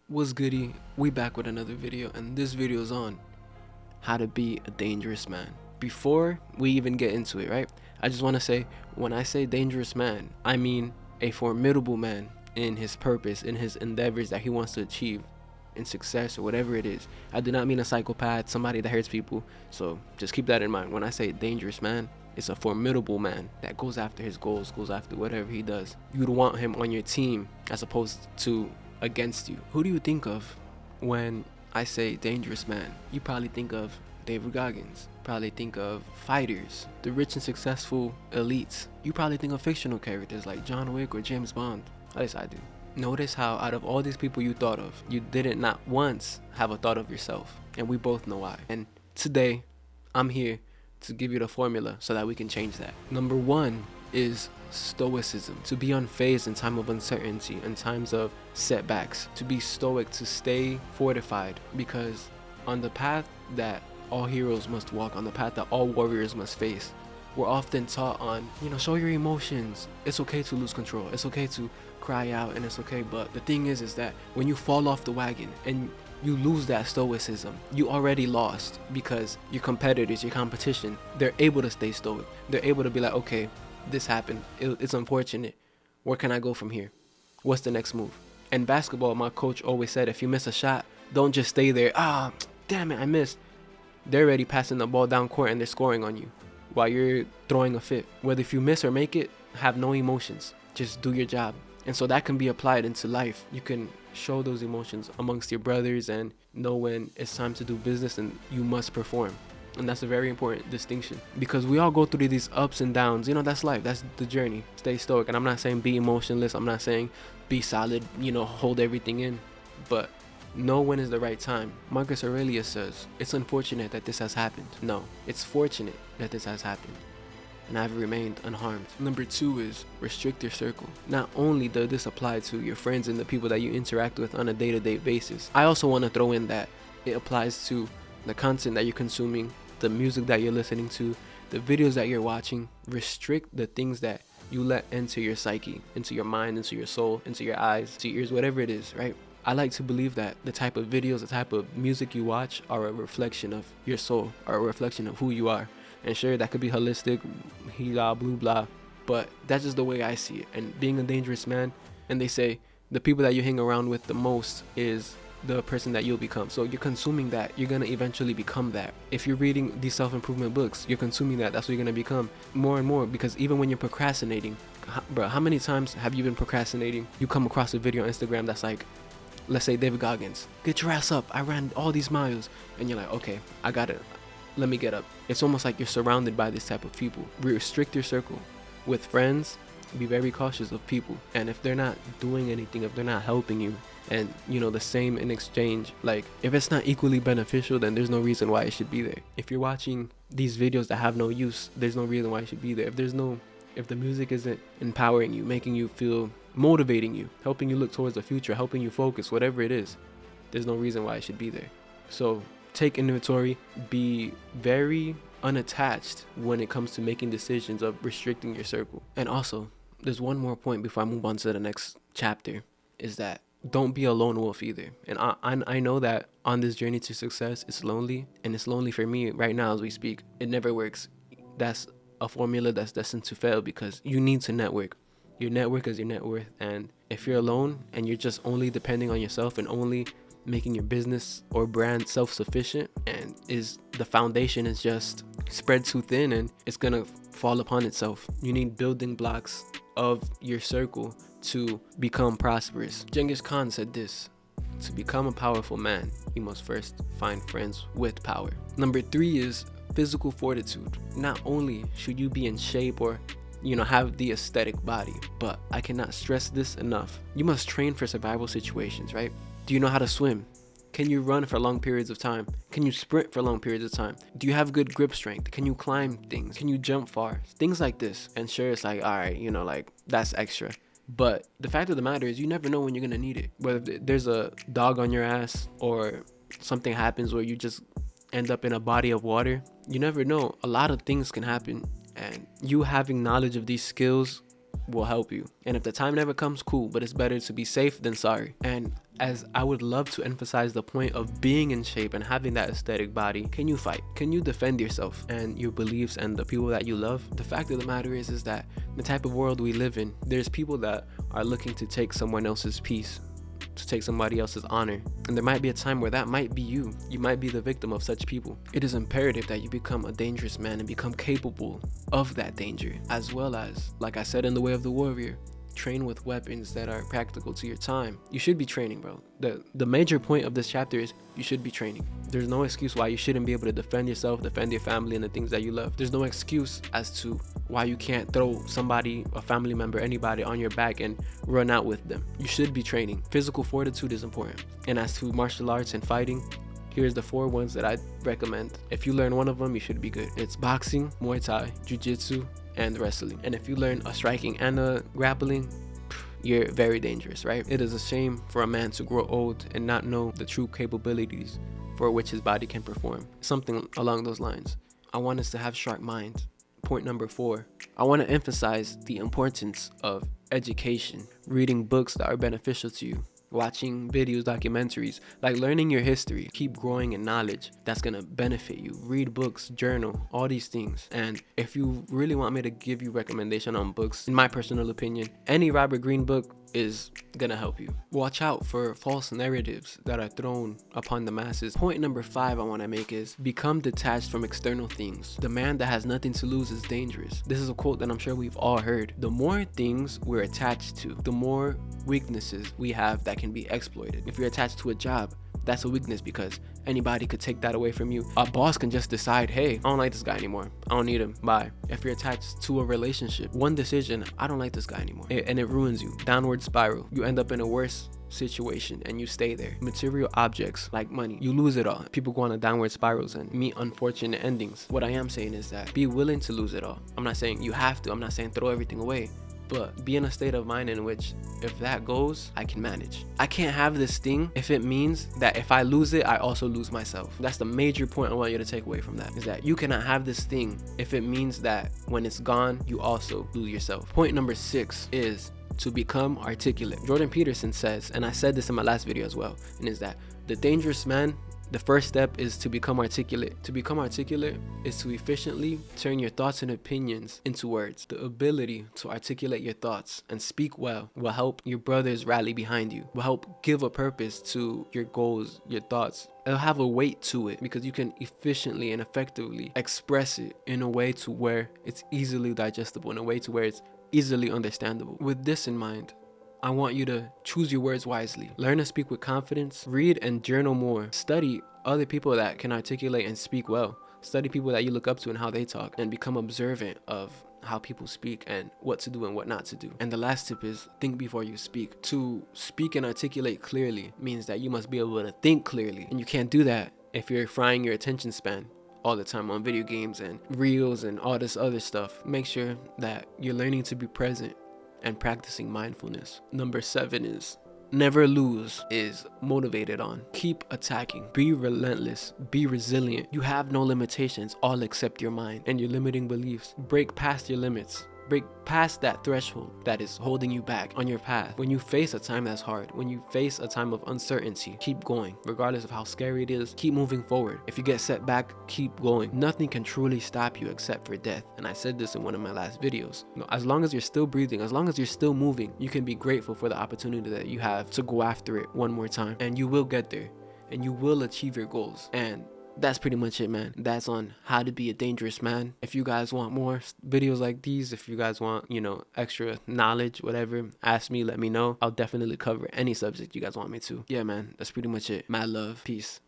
What's goody? We back with another video, and this video is on how to be a dangerous man. Before we even get into it, right? I just want to say, when I say dangerous man, I mean a formidable man in his purpose, in his endeavors that he wants to achieve, in success or whatever it is. I do not mean a psychopath, somebody that hurts people. So just keep that in mind. When I say dangerous man, it's a formidable man that goes after his goals, goes after whatever he does. You'd want him on your team as opposed to against you. Who do you think of when I say dangerous man? You probably think of David Goggins. Probably think of fighters, the rich and successful elites. You probably think of fictional characters like John Wick or James Bond. At least I do. Notice how out of all these people you thought of, you didn't not once have a thought of yourself. And we both know why. And today, I'm here to give you the formula so that we can change that. Number one is stoicism. To be unfazed in time of uncertainty, in times of setbacks. To be stoic, to stay fortified. Because on the path that all heroes must walk, on the path that all warriors must face, we're often taught on, show your emotions. It's okay to lose control. It's okay to cry out, and it's okay. But the thing is that when you fall off the wagon and you lose that stoicism, you already lost, because your competitors, your competition, they're able to stay stoic. They're able to be like, okay, this happened. It's unfortunate. Where can I go from here? What's the next move? In basketball, my coach always said, if you miss a shot, don't just stay there. Damn it, I missed. They're already passing the ball down court and they're scoring on you while you're throwing a fit. Whether if you miss or make it, have no emotions. Just do your job. And so that can be applied into life. You can show those emotions amongst your brothers and know when it's time to do business and you must perform. And that's a very important distinction, because we all go through these ups and downs. That's life. That's the journey. Stay stoic. And I'm not saying be emotionless. I'm not saying be solid, hold everything in. But know when is the right time. Marcus Aurelius says, it's unfortunate that this has happened. No, it's fortunate that this has happened, and I've remained unharmed. Number two is restrict your circle. Not only does this apply to your friends and the people that you interact with on a day-to-day basis, I also want to throw in that it applies to the content that you're consuming, the music that you're listening to, the videos that you're watching. Restrict the things that you let into your psyche, into your mind, into your soul, into your eyes, to your ears, whatever it is, right? I like to believe that the type of videos, the type of music you watch are a reflection of your soul, or a reflection of who you are. And sure, that could be holistic, blah, blah, blah, but that's just the way I see it. And being a dangerous man, and they say the people that you hang around with the most is the person that you'll become. So you're consuming that, you're gonna eventually become that. If you're reading these self-improvement books, you're consuming that. That's what you're gonna become more and more. Because even when you're procrastinating, bro, how many times have you been procrastinating? You come across a video on Instagram that's like, let's say David Goggins, get your ass up, I ran all these miles, and you're like, okay, I got it, let me get up. It's almost like you're surrounded by this type of people. Restrict your circle. With friends, be very cautious of people, and if they're not doing anything, if they're not helping you, and the same in exchange, like if it's not equally beneficial, then there's no reason why it should be there. If you're watching these videos that have no use, there's no reason why it should be there. If the music isn't empowering you, making you feel, motivating you, helping you look towards the future, helping you focus, whatever it is, there's no reason why it should be there. So take inventory, be very unattached when it comes to making decisions of restricting your circle. And also, there's one more point before I move on to the next chapter, is that don't be a lone wolf either. And I know that on this journey to success, it's lonely, and it's lonely for me right now as we speak. It never works. That's a formula that's destined to fail, because you need to network. Your network is your net worth. And if you're alone and you're just only depending on yourself and only making your business or brand self-sufficient, and the foundation is just spread too thin, and it's gonna fall upon itself. You need building blocks of your circle to become prosperous. Genghis Khan said this: to become a powerful man, you must first find friends with power. Number three is physical fortitude. Not only should you be in shape or have the aesthetic body, but I cannot stress this enough. You must train for survival situations, right? Do you know how to swim? Can you run for long periods of time? Can you sprint for long periods of time? Do you have good grip strength? Can you climb things? Can you jump far? Things like this. And sure, it's like, all right, like that's extra. But the fact of the matter is, you never know when you're gonna need it. Whether there's a dog on your ass or something happens where you just end up in a body of water, you never know. A lot of things can happen. And you having knowledge of these skills will help you. And if the time never comes, cool, but it's better to be safe than sorry. And as I would love to emphasize the point of being in shape and having that aesthetic body, can you fight? Can you defend yourself and your beliefs and the people that you love? The fact of the matter is that the type of world we live in, there's people that are looking to take someone else's peace, to take somebody else's honor. And there might be a time where that might be you. You might be the victim of such people. It is imperative that you become a dangerous man and become capable of that danger, as well as, like I said in The Way of the Warrior, train with weapons that are practical to your time. You should be training, bro. The major point of this chapter is you should be training. There's no excuse why you shouldn't be able to defend yourself, defend your family and the things that you love. There's no excuse as to why you can't throw somebody, a family member, anybody on your back and run out with them. You should be training. Physical fortitude is important. And as to martial arts and fighting, here's the 4 ones that I recommend. If you learn one of them, you should be good. It's boxing, Muay Thai, Jiu-Jitsu, and wrestling. And if you learn a striking and a grappling, you're very dangerous, right? It is a shame for a man to grow old and not know the true capabilities for which his body can perform. Something along those lines. I want us to have sharp minds. Point number 4, I want to emphasize the importance of education, reading books that are beneficial to you, watching videos, documentaries, like learning your history. Keep growing in knowledge that's gonna benefit you. Read books, journal, all these things. And if you really want me to give you recommendation on books, in my personal opinion, any Robert Greene book is gonna help you. Watch out for false narratives that are thrown upon the masses. Point number 5 I want to make is become detached from external things. The man that has nothing to lose is dangerous. This is a quote that I'm sure we've all heard. The more things we're attached to, the more weaknesses we have that can be exploited. If you're attached to a job, that's a weakness because anybody could take that away from you. A boss can just decide, hey, I don't like this guy anymore. I don't need him. Bye. If you're attached to a relationship, one decision, I don't like this guy anymore. And it ruins you. Downward spiral. You end up in a worse situation and you stay there. Material objects like money, you lose it all. People go on a downward spirals and meet unfortunate endings. What I am saying is that be willing to lose it all. I'm not saying you have to. I'm not saying throw everything away. But be in a state of mind in which if that goes, I can manage. I can't have this thing if it means that if I lose it, I also lose myself. That's the major point I want you to take away from that, is that you cannot have this thing if it means that when it's gone, you also lose yourself. Point number 6 is to become articulate. Jordan Peterson says, and I said this in my last video as well, and is that the dangerous man, the first step is to become articulate. To become articulate is to efficiently turn your thoughts and opinions into words. The ability to articulate your thoughts and speak well will help your brothers rally behind you, will help give a purpose to your goals, your thoughts. It'll have a weight to it because you can efficiently and effectively express it in a way to where it's easily digestible, in a way to where it's easily understandable. With this in mind, I want you to choose your words wisely. Learn to speak with confidence. Read and journal more. Study other people that can articulate and speak well. Study people that you look up to and how they talk, and become observant of how people speak and what to do and what not to do. And the last tip is think before you speak. To speak and articulate clearly means that you must be able to think clearly, and you can't do that if you're frying your attention span all the time on video games and reels and all this other stuff. Make sure that you're learning to be present and practicing mindfulness. Number 7 is never lose, is motivated on. Keep attacking. Be relentless. Be resilient. You have no limitations, all except your mind and your limiting beliefs. Break past your limits. Break past that threshold that is holding you back on your path. When you face a time that's hard, when you face a time of uncertainty, keep going. Regardless of how scary it is, keep moving forward. If you get set back, keep going. Nothing can truly stop you except for death. And I said this in one of my last videos. As long as you're still breathing, as long as you're still moving, you can be grateful for the opportunity that you have to go after it one more time. And you will get there. And you will achieve your goals. And that's pretty much it, man. That's on how to be a dangerous man. If you guys want more videos like these, if you guys want, extra knowledge, whatever, ask me, let me know. I'll definitely cover any subject you guys want me to. Yeah, man, that's pretty much it. Mad love. Peace.